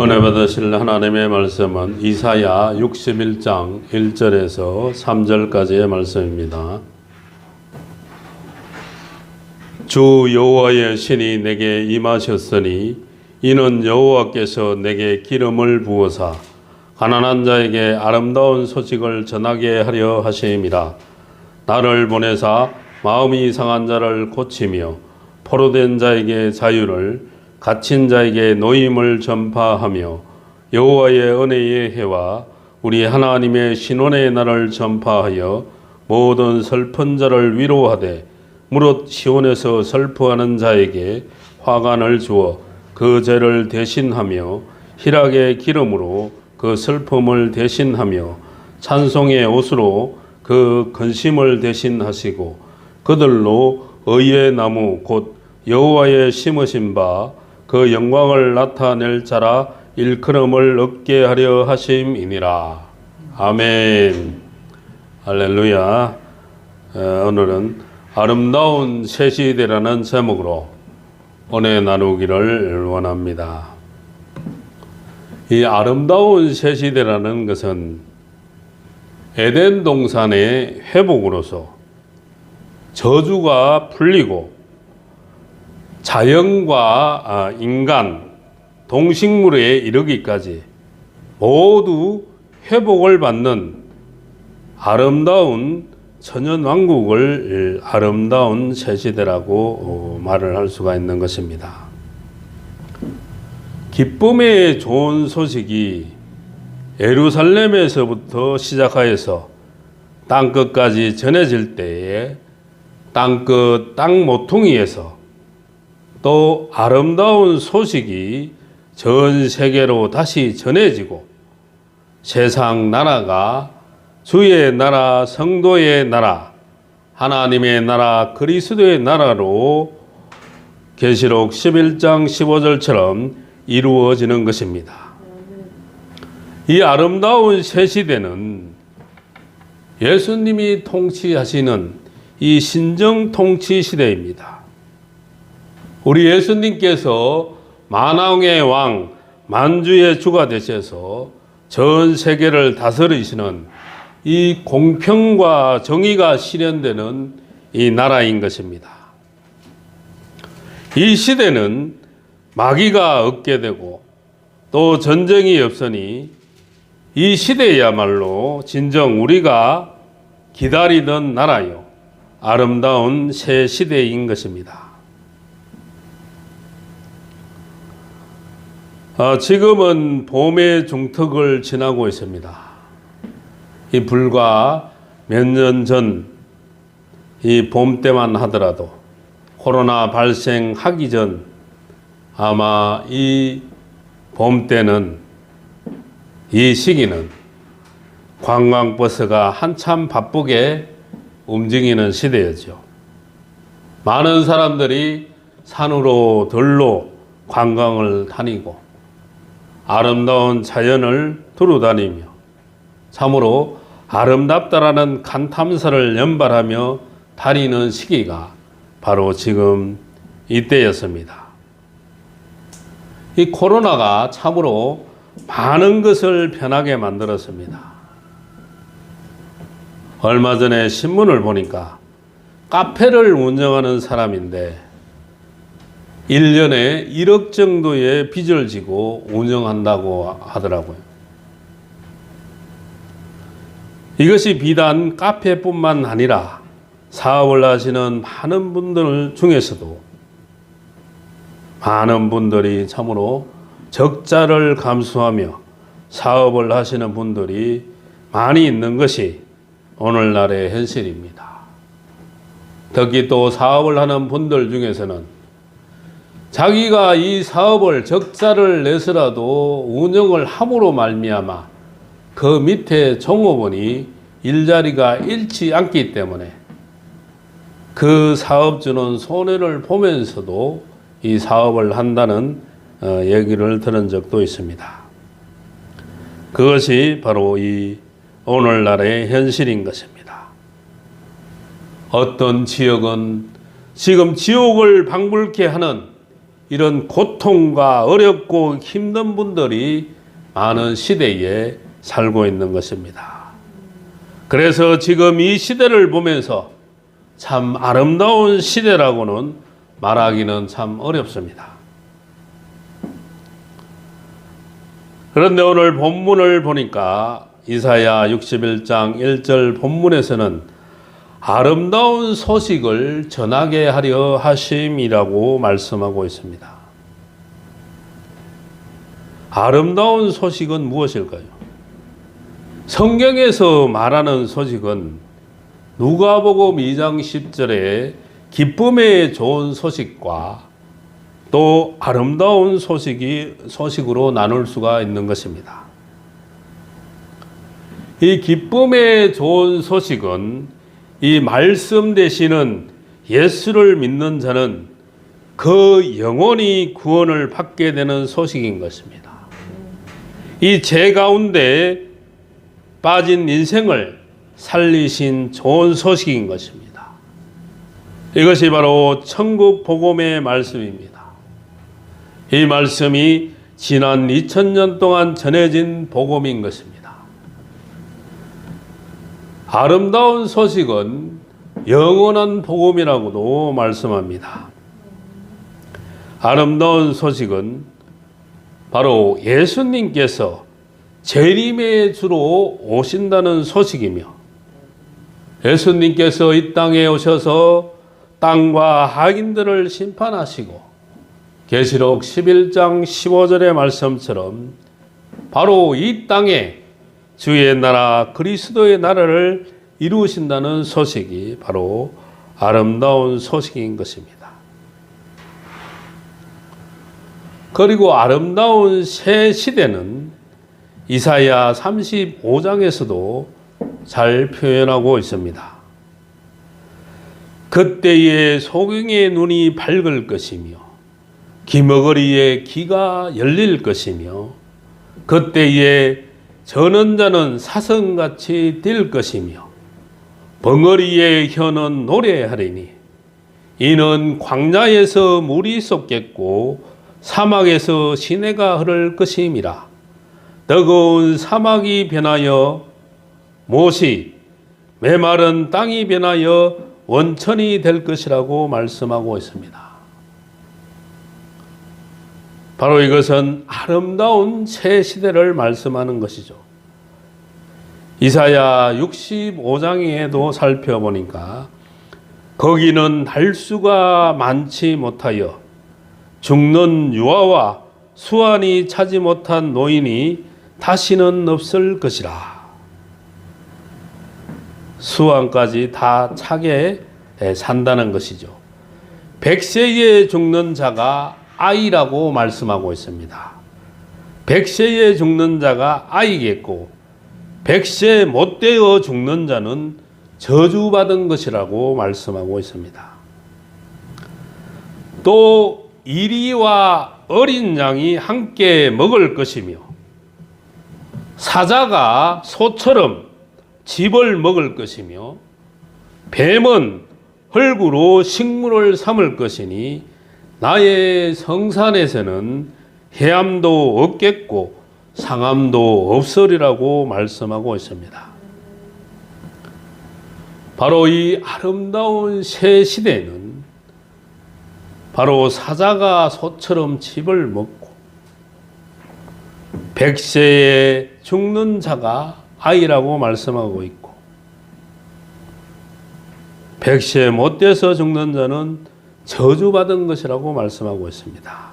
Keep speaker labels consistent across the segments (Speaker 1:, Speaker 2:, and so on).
Speaker 1: 은혜 받으실 하나님의 말씀은 이사야 61장 1절에서 3절까지의 말씀입니다. 주 여호와의 신이 내게 임하셨으니 이는 여호와께서 내게 기름을 부어사 가난한 자에게 아름다운 소식을 전하게 하려 하심이라. 나를 보내사 마음이 상한 자를 고치며 포로된 자에게 자유를, 갇힌 자에게 노임을 전파하며 여호와의 은혜의 해와 우리 하나님의 신원의 날을 전파하여 모든 슬픈 자를 위로하되 무릇 시온에서 슬퍼하는 자에게 화관을 주어 그 죄를 대신하며 희락의 기름으로 그 슬픔을 대신하며 찬송의 옷으로 그 근심을 대신하시고 그들로 의의 나무 곧 여호와의 심으신 바 그 영광을 나타낼 자라 일컬음을 얻게 하려 하심이니라. 아멘. 할렐루야. 오늘은 아름다운 새 시대라는 제목으로 은혜 나누기를 원합니다. 이 아름다운 새 시대라는 것은 에덴 동산의 회복으로서 저주가 풀리고 자연과 인간, 동식물에 이르기까지 모두 회복을 받는 아름다운 천연왕국을 아름다운 새시대라고 말을 할 수가 있는 것입니다. 기쁨의 좋은 소식이 예루살렘에서부터 시작하여서 땅끝까지 전해질 때에 땅끝 땅 모퉁이에서 또 아름다운 소식이 전 세계로 다시 전해지고 세상 나라가 주의 나라, 성도의 나라, 하나님의 나라, 그리스도의 나라로 계시록 11장 15절처럼 이루어지는 것입니다. 이 아름다운 새 시대는 예수님이 통치하시는 이 신정 통치 시대입니다. 우리 예수님께서 만왕의 왕, 만주의 주가 되셔서 전 세계를 다스리시는 이 공평과 정의가 실현되는 이 나라인 것입니다. 이 시대는 마귀가 없게 되고 또 전쟁이 없으니 이 시대야말로 진정 우리가 기다리던 나라요 아름다운 새 시대인 것입니다. 지금은 봄의 중턱을 지나고 있습니다. 이 불과 몇 년 전 이 봄 때만 하더라도 코로나 발생하기 전 아마 이 봄 때는 이 시기는 관광버스가 한참 바쁘게 움직이는 시대였죠. 많은 사람들이 산으로 들로 관광을 다니고 아름다운 자연을 두루다니며 참으로 아름답다라는 감탄사를 연발하며 다니는 시기가 바로 지금 이때였습니다. 이 코로나가 참으로 많은 것을 변하게 만들었습니다. 얼마 전에 신문을 보니까 카페를 운영하는 사람인데 1년에 1억 정도의 빚을 지고 운영한다고 하더라고요. 이것이 비단 카페뿐만 아니라 사업을 하시는 많은 분들 중에서도 많은 분들이 참으로 적자를 감수하며 사업을 하시는 분들이 많이 있는 것이 오늘날의 현실입니다. 특히 또 사업을 하는 분들 중에서는 자기가 이 사업을 적자를 내서라도 운영을 함으로 말미암아 그 밑에 종업원이 일자리가 잃지 않기 때문에 그 사업주는 손해를 보면서도 이 사업을 한다는 얘기를 들은 적도 있습니다. 그것이 바로 이 오늘날의 현실인 것입니다. 어떤 지역은 지금 지옥을 방불케 하는 이런 고통과 어렵고 힘든 분들이 많은 시대에 살고 있는 것입니다. 그래서 지금 이 시대를 보면서 참 아름다운 시대라고는 말하기는 참 어렵습니다. 그런데 오늘 본문을 보니까 이사야 61장 1절 본문에서는 아름다운 소식을 전하게 하려 하심이라고 말씀하고 있습니다. 아름다운 소식은 무엇일까요? 성경에서 말하는 소식은 누가복음 2장 10절에 기쁨의 좋은 소식과 또 아름다운 소식으로 나눌 수가 있는 것입니다. 이 기쁨의 좋은 소식은 이 말씀 되시는 예수를 믿는 자는 그 영원히 구원을 받게 되는 소식인 것입니다. 이 죄 가운데 빠진 인생을 살리신 좋은 소식인 것입니다. 이것이 바로 천국 복음의 말씀입니다. 이 말씀이 지난 2000년 동안 전해진 복음인 것입니다. 아름다운 소식은 영원한 복음이라고도 말씀합니다. 아름다운 소식은 바로 예수님께서 재림의 주로 오신다는 소식이며 예수님께서 이 땅에 오셔서 땅과 하인들을 심판하시고 계시록 11장 15절의 말씀처럼 바로 이 땅에 주의 나라 그리스도의 나라를 이루신다는 소식이 바로 아름다운 소식인 것입니다. 그리고 아름다운 새 시대는 이사야 35장에서도 잘 표현하고 있습니다. 그때의 소경의 눈이 밝을 것이며 기머거리의 귀가 열릴 것이며 그때에 저는 자는 사슴같이 뛸 것이며 벙어리의 혀는 노래하리니 이는 광야에서 물이 솟겠고 사막에서 시내가 흐를 것임이라. 뜨거운 사막이 변하여 못이 메마른 땅이 변하여 원천이 될 것이라고 말씀하고 있습니다. 바로 이것은 아름다운 새 시대를 말씀하는 것이죠. 이사야 65장에도 살펴보니까 거기는 달수가 많지 못하여 죽는 유아와 수완이 차지 못한 노인이 다시는 없을 것이라. 수완까지 다 차게 산다는 것이죠. 100세에 죽는 자가 아이라고 말씀하고 있습니다. 100세에 죽는 자가 아이겠고 100세 못 되어 죽는 자는 저주받은 것이라고 말씀하고 있습니다. 또 이리와 어린 양이 함께 먹을 것이며 사자가 소처럼 짚을 먹을 것이며 뱀은 흙으로 식물을 삼을 것이니 나의 성산에서는 해함도 없겠고 상함도 없으리라고 말씀하고 있습니다. 바로 이 아름다운 새 시대는 바로 사자가 소처럼 짚을 먹고 100세에 죽는 자가 아이라고 말씀하고 있고 100세 못 돼서 죽는 자는 저주받은 것이라고 말씀하고 있습니다.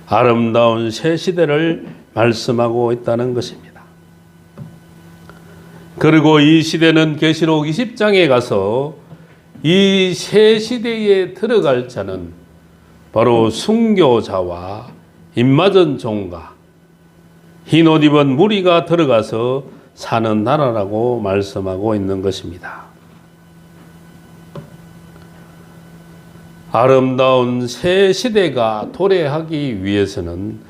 Speaker 1: 아름다운 새 시대를 말씀하고 있다는 것입니다. 그리고 이 시대는 계시록 20장에 가서 이 새 시대에 들어갈 자는 바로 순교자와 입맞은 종과 흰옷 입은 무리가 들어가서 사는 나라라고 말씀하고 있는 것입니다. 아름다운 새 시대가 도래하기 위해서는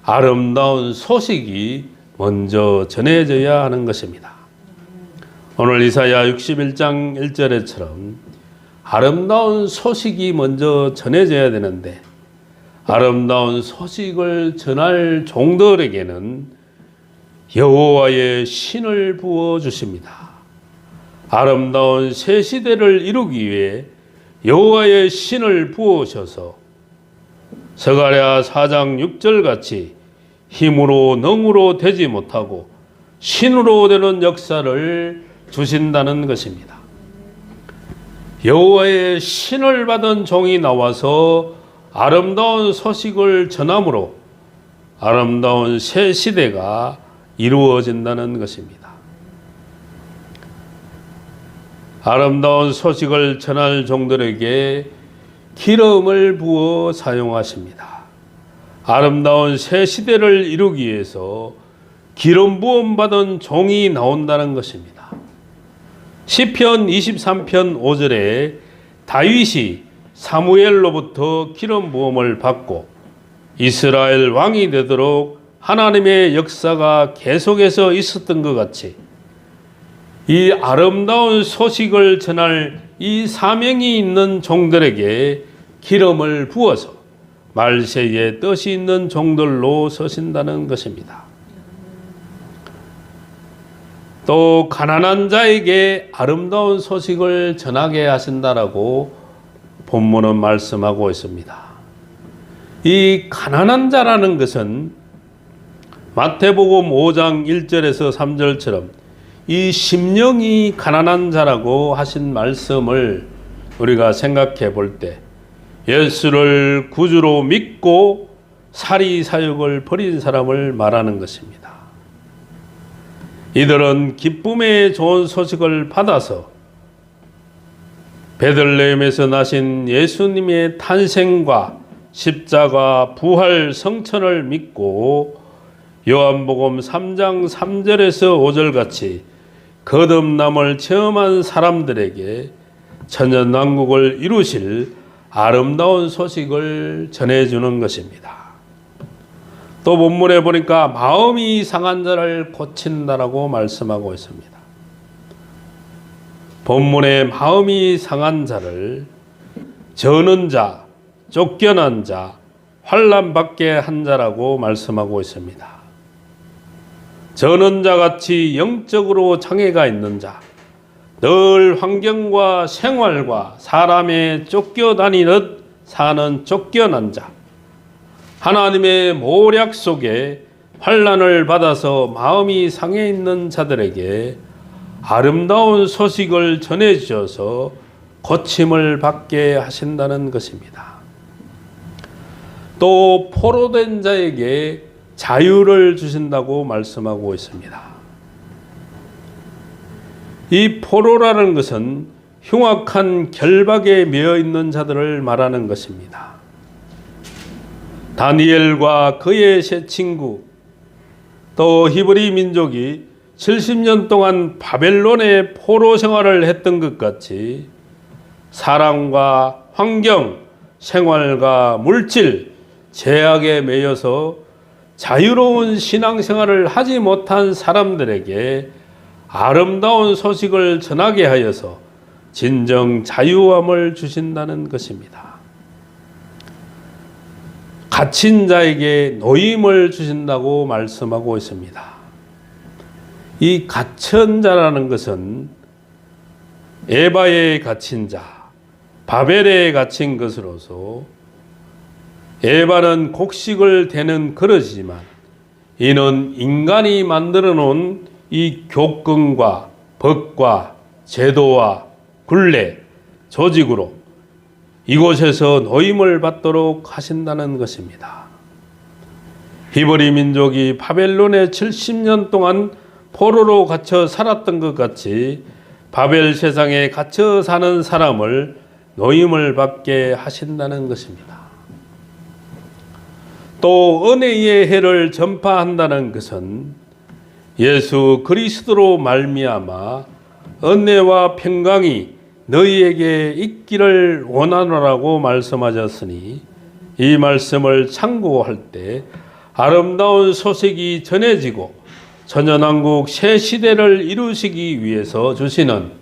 Speaker 1: 아름다운 소식이 먼저 전해져야 하는 것입니다. 오늘 이사야 61장 1절에처럼 아름다운 소식이 먼저 전해져야 되는데 아름다운 소식을 전할 종들에게는 여호와의 신을 부어 주십니다. 아름다운 새 시대를 이루기 위해 여호와의 신을 부으셔서 스가랴 4장 6절 같이 힘으로 능으로 되지 못하고 신으로 되는 역사를 주신다는 것입니다. 여호와의 신을 받은 종이 나와서 아름다운 소식을 전함으로 아름다운 새 시대가 이루어진다는 것입니다. 아름다운 소식을 전할 종들에게 기름을 부어 사용하십니다. 아름다운 새 시대를 이루기 위해서 기름 부음 받은 종이 나온다는 것입니다. 시편 23편 5절에 다윗이 사무엘로부터 기름 부음을 받고 이스라엘 왕이 되도록 하나님의 역사가 계속해서 있었던 것 같이 이 아름다운 소식을 전할 이 사명이 있는 종들에게 기름을 부어서 말세에 뜻이 있는 종들로 서신다는 것입니다. 또 가난한 자에게 아름다운 소식을 전하게 하신다라고 본문은 말씀하고 있습니다. 이 가난한 자라는 것은 마태복음 5장 1절에서 3절처럼 이 심령이 가난한 자라고 하신 말씀을 우리가 생각해 볼 때 예수를 구주로 믿고 사리 사욕을 버린 사람을 말하는 것입니다. 이들은 기쁨의 좋은 소식을 받아서 베들레헴에서 나신 예수님의 탄생과 십자가, 부활, 성천을 믿고 요한복음 3장 3절에서 5절같이 거듭남을 체험한 사람들에게 천년왕국을 이루실 아름다운 소식을 전해주는 것입니다. 또 본문에 보니까 마음이 상한 자를 고친다라고 말씀하고 있습니다. 본문에 마음이 상한 자를 저는 자, 쫓겨난 자, 환난받게 한 자라고 말씀하고 있습니다. 저는 자같이 영적으로 장애가 있는 자, 늘 환경과 생활과 사람에 쫓겨다니듯 사는 쫓겨난 자, 하나님의 모략 속에 환난을 받아서 마음이 상해 있는 자들에게 아름다운 소식을 전해주셔서 고침을 받게 하신다는 것입니다. 또 포로된 자에게 자유를 주신다고 말씀하고 있습니다. 이 포로라는 것은 흉악한 결박에 매여 있는 자들을 말하는 것입니다. 다니엘과 그의 세 친구, 또 히브리 민족이 70년 동안 바벨론의 포로 생활을 했던 것 같이 사람과 환경, 생활과 물질, 제약에 매여서 자유로운 신앙생활을 하지 못한 사람들에게 아름다운 소식을 전하게 하여서 진정 자유함을 주신다는 것입니다. 갇힌 자에게 노임을 주신다고 말씀하고 있습니다. 이 갇힌 자라는 것은 에바에 갇힌 자, 바벨에 갇힌 것으로서 에바는 곡식을 대는 그릇이지만 이는 인간이 만들어 놓은 이 교권과 법과 제도와 굴레, 조직으로 이곳에서 노임을 받도록 하신다는 것입니다. 히브리 민족이 바벨론에 70년 동안 포로로 갇혀 살았던 것 같이 바벨 세상에 갇혀 사는 사람을 노임을 받게 하신다는 것입니다. 또 은혜의 해를 전파한다는 것은 예수 그리스도로 말미암아 은혜와 평강이 너희에게 있기를 원하노라고 말씀하셨으니 이 말씀을 참고할 때 아름다운 소식이 전해지고 천년왕국 새 시대를 이루시기 위해서 주시는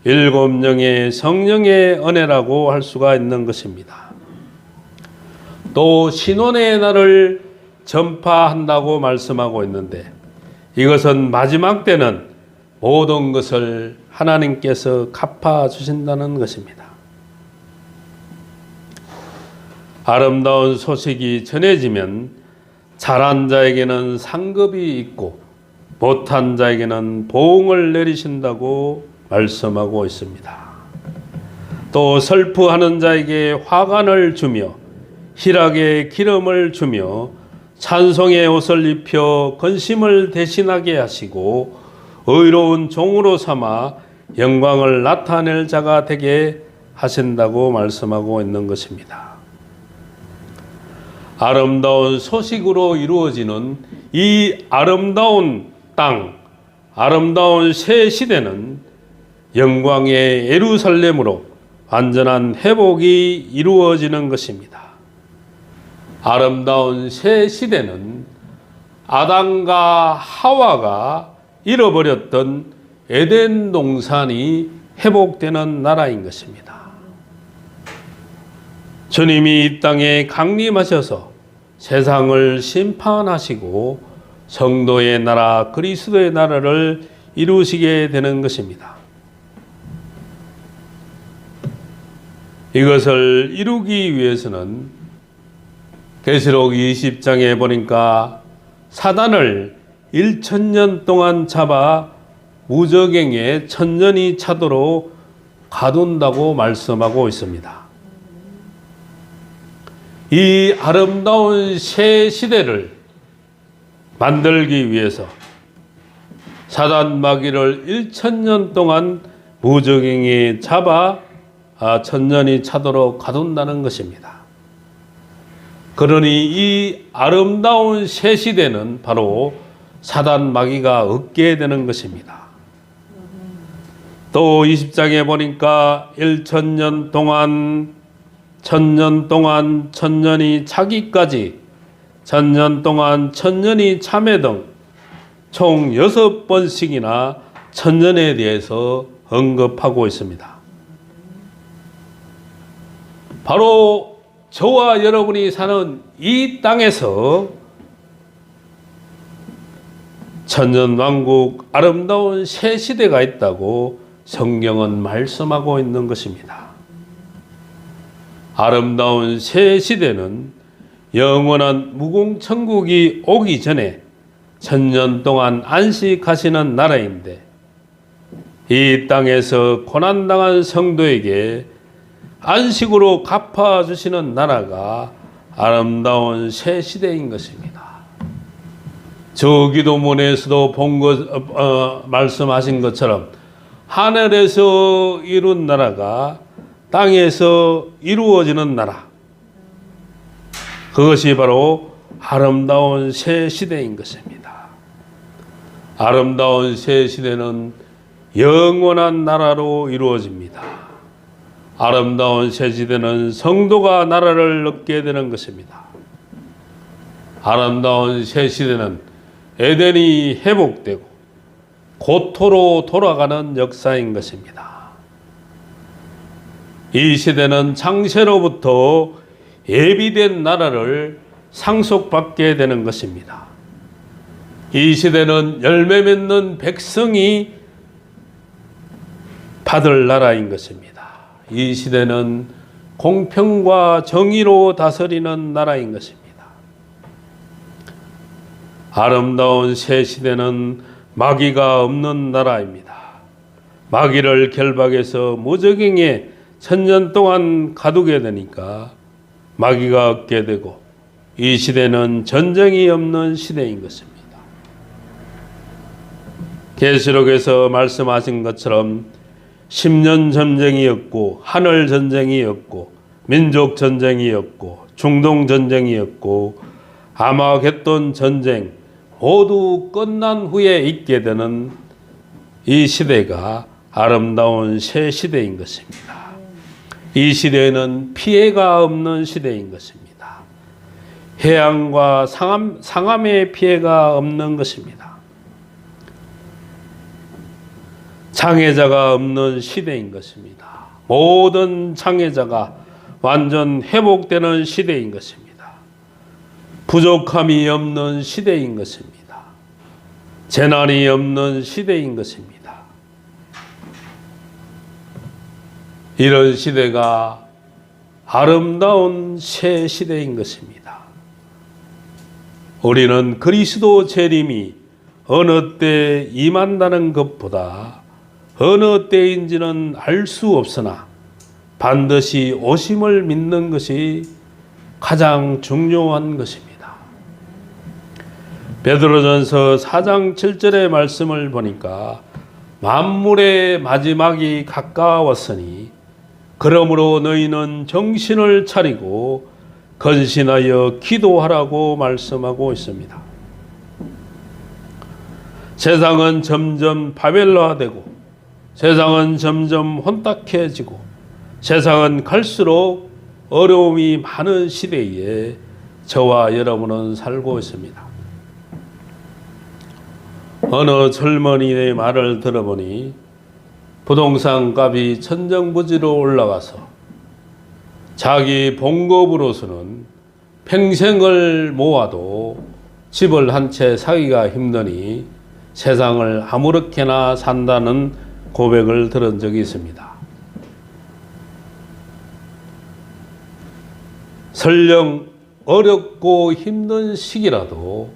Speaker 1: 7명의 성령의 은혜라고 할 수가 있는 것입니다. 또 신원의 날을 전파한다고 말씀하고 있는데 이것은 마지막 때는 모든 것을 하나님께서 갚아주신다는 것입니다. 아름다운 소식이 전해지면 잘한 자에게는 상급이 있고 못한 자에게는 보응을 내리신다고 말씀하고 있습니다. 또 슬퍼하는 자에게 화관을 주며 희락의 기름을 주며 찬송의 옷을 입혀 근심을 대신하게 하시고 의로운 종으로 삼아 영광을 나타낼 자가 되게 하신다고 말씀하고 있는 것입니다. 아름다운 소식으로 이루어지는 이 아름다운 땅, 아름다운 새 시대는 영광의 예루살렘으로 완전한 회복이 이루어지는 것입니다. 아름다운 새 시대는 아담과 하와가 잃어버렸던 에덴 동산이 회복되는 나라인 것입니다. 주님이 이 땅에 강림하셔서 세상을 심판하시고 성도의 나라 그리스도의 나라를 이루시게 되는 것입니다. 이것을 이루기 위해서는 계시록 20장에 보니까 사단을 1000년 동안 잡아 무저갱에 천년이 차도록 가둔다고 말씀하고 있습니다. 이 아름다운 새 시대를 만들기 위해서 사단 마귀를 1000년 동안 무저갱에 잡아 천년이 차도록 가둔다는 것입니다. 그러니 이 아름다운 새 시대는 바로 사단 마귀가 얻게 되는 것입니다. 또 20장에 보니까 1000년 동안 천년이 차기까지 1000년 동안 천년이 참회 등 총 6번씩이나 천년에 대해서 언급하고 있습니다. 바로 저와 여러분이 사는 이 땅에서 천년왕국 아름다운 새 시대가 있다고 성경은 말씀하고 있는 것입니다. 아름다운 새 시대는 영원한 무궁천국이 오기 전에 천년 동안 안식하시는 나라인데 이 땅에서 고난당한 성도에게 안식으로 갚아주시는 나라가 아름다운 새 시대인 것입니다. 저 기도문에서도 말씀하신 것처럼 하늘에서 이룬 나라가 땅에서 이루어지는 나라, 그것이 바로 아름다운 새 시대인 것입니다. 아름다운 새 시대는 영원한 나라로 이루어집니다. 아름다운 새 시대는 성도가 나라를 얻게 되는 것입니다. 아름다운 새 시대는 에덴이 회복되고 고토로 돌아가는 역사인 것입니다. 이 시대는 창세로부터 예비된 나라를 상속받게 되는 것입니다. 이 시대는 열매 맺는 백성이 받을 나라인 것입니다. 이 시대는 공평과 정의로 다스리는 나라인 것입니다. 아름다운 새 시대는 마귀가 없는 나라입니다. 마귀를 결박해서 무저갱에 천년 동안 가두게 되니까 마귀가 얻게 되고 이 시대는 전쟁이 없는 시대인 것입니다. 계시록에서 말씀하신 것처럼 10년 전쟁이었고 하늘 전쟁이었고 민족 전쟁이었고 중동 전쟁이었고 아마겟돈 전쟁 모두 끝난 후에 있게 되는 이 시대가 아름다운 새 시대인 것입니다. 이 시대는 피해가 없는 시대인 것입니다. 해양과 상암의 피해가 없는 것입니다. 장애자가 없는 시대인 것입니다. 모든 장애자가 완전 회복되는 시대인 것입니다. 부족함이 없는 시대인 것입니다. 재난이 없는 시대인 것입니다. 이런 시대가 아름다운 새 시대인 것입니다. 우리는 그리스도 재림이 어느 때 임한다는 것보다 어느 때인지는 알 수 없으나 반드시 오심을 믿는 것이 가장 중요한 것입니다. 베드로전서 4장 7절의 말씀을 보니까 만물의 마지막이 가까웠으니 그러므로 너희는 정신을 차리고 건신하여 기도하라고 말씀하고 있습니다. 세상은 점점 바벨로화되고 세상은 점점 혼탁해지고 세상은 갈수록 어려움이 많은 시대에 저와 여러분은 살고 있습니다. 어느 젊은이의 말을 들어보니 부동산 값이 천정부지로 올라가서 자기 봉급으로서는 평생을 모아도 집을 한 채 사기가 힘드니 세상을 아무렇게나 산다는 고백을 들은 적이 있습니다. 설령 어렵고 힘든 시기라도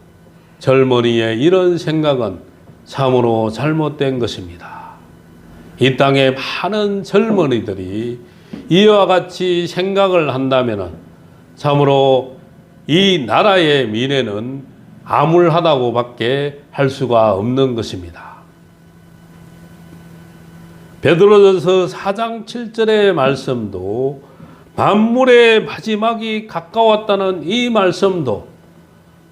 Speaker 1: 젊은이의 이런 생각은 참으로 잘못된 것입니다. 이 땅에 많은 젊은이들이 이와 같이 생각을 한다면 참으로 이 나라의 미래는 암울하다고 밖에 할 수가 없는 것입니다. 베드로전서 4장 7절의 말씀도 만물의 마지막이 가까웠다는 이 말씀도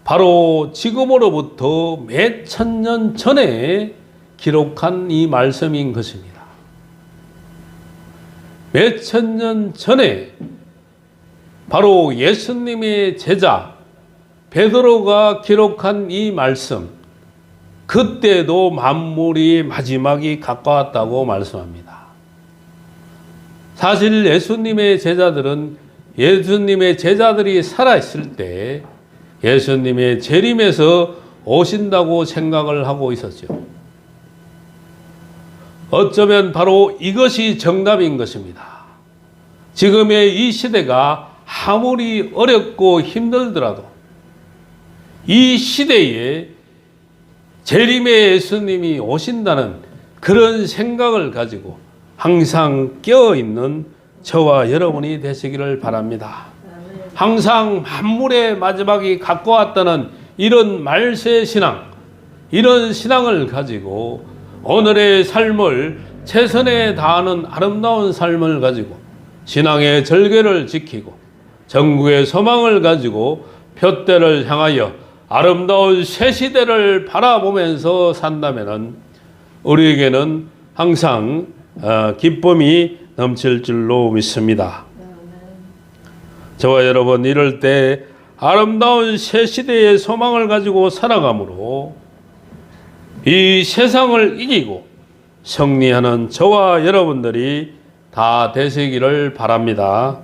Speaker 1: 바로 지금으로부터 몇 천년 전에 기록한 이 말씀인 것입니다. 몇 천년 전에 바로 예수님의 제자 베드로가 기록한 이 말씀, 그때도 만물이 마지막이 가까웠다고 말씀합니다. 사실 예수님의 제자들이 살아있을 때 예수님의 재림에서 오신다고 생각을 하고 있었죠. 어쩌면 바로 이것이 정답인 것입니다. 지금의 이 시대가 아무리 어렵고 힘들더라도 이 시대에 재림의 예수님이 오신다는 그런 생각을 가지고 항상 깨어있는 저와 여러분이 되시기를 바랍니다. 항상 만물의 마지막이 가까웠다는 이런 말세 신앙, 이런 신앙을 가지고 오늘의 삶을 최선에 다하는 아름다운 삶을 가지고 신앙의 절개를 지키고 전국의 소망을 가지고 표대를 향하여 아름다운 새 시대를 바라보면서 산다면 우리에게는 항상 기쁨이 넘칠 줄로 믿습니다. 저와 여러분, 이럴 때 아름다운 새 시대의 소망을 가지고 살아가므로 이 세상을 이기고 승리하는 저와 여러분들이 다 되시기를 바랍니다.